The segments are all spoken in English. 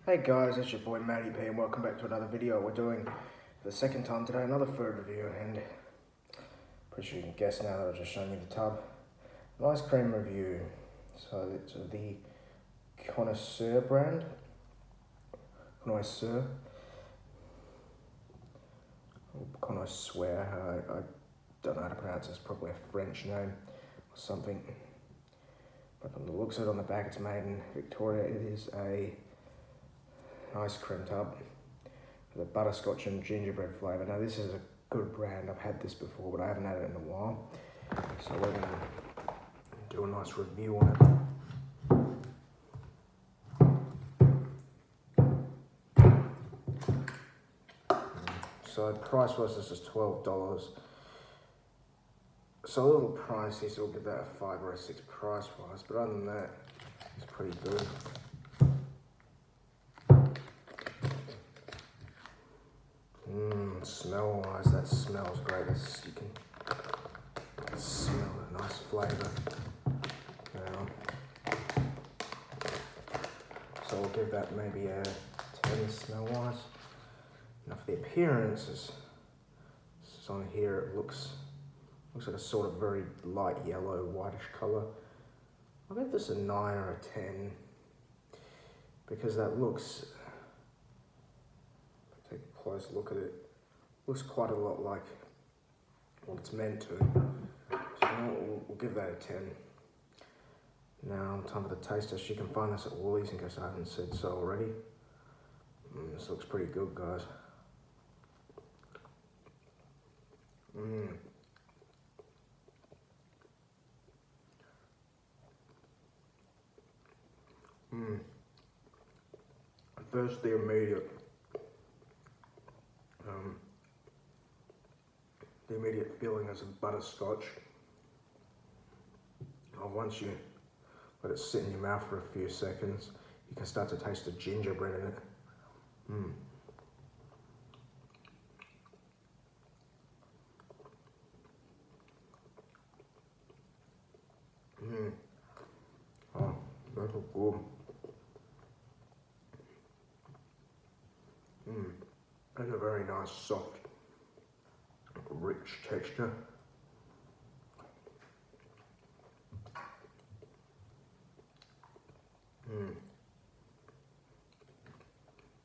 Hey guys, it's your boy Matty P and welcome back to another video. We're doing for the second time today another food review, and pretty sure you can guess now that I've just shown you the tub. An ice cream review. So it's the Connoisseur brand. Connoisseur. Connoisseur. I don't know how to pronounce it. It's probably a French name or something. But from the looks of it on the back, it's made in Victoria. It is a ice cream tub with a butterscotch and gingerbread flavour. Now this is a good brand. I've had this before, but I haven't had it in a while. So we're going to do a nice review on it. So price wise, this is $12. So a little pricey, so we'll give that a 5 or a 6 price wise, but other than that, it's pretty good. Smell wise, that smells great. You can smell a nice flavour. So we'll give that maybe a 10 smell wise. Now for the appearance, it's on here, it looks like a sort of very light yellow, whitish colour. I'll give this a 9 or a 10 because that looks, take a close look at it, looks quite a lot like what it's meant to. So we'll give that a 10. Now, time for the taste test. You can find this at Woolies in case I haven't said so already. This looks pretty good, guys. First, the immediate feeling is a butterscotch. Once you let it sit in your mouth for a few seconds, you can start to taste the gingerbread in it. Oh, that's good. And a very nice, soft, rich texture.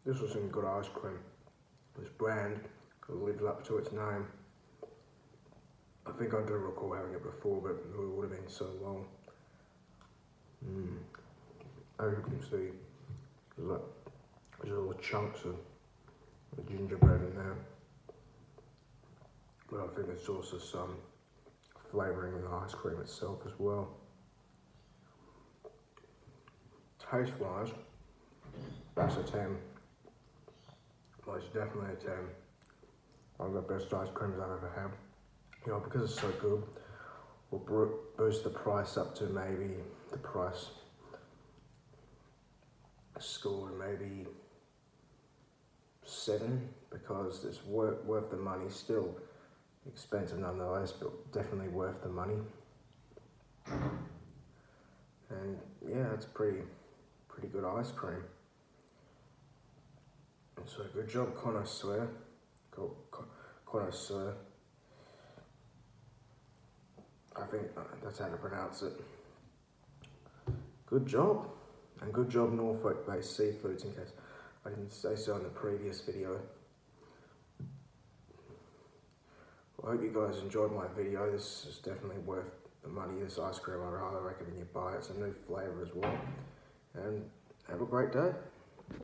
This was some good ice cream. This brand lived up to its name. I think I do recall having it before, but it would have been so long. As you can see, there's little chunks of the gingerbread in there. But I think there's also some flavouring in the ice cream itself as well. Taste wise, that's a 10. Well, it's definitely a 10. One of the best ice creams I've ever had. You know, because it's so good, we'll boost the price up to maybe the price scored maybe 7, because it's worth the money. Still expensive nonetheless, but definitely worth the money. And yeah, it's pretty good ice cream. So good job, Connoisseur. Connoisseur. I think that's how to pronounce it. Good job. And good job, Norfolk-based Seafoods, in case I didn't say so in the previous video. Well, I hope you guys enjoyed my video. This is definitely worth the money. This ice cream, I highly recommend you buy it. It's a new flavour as well. And have a great day.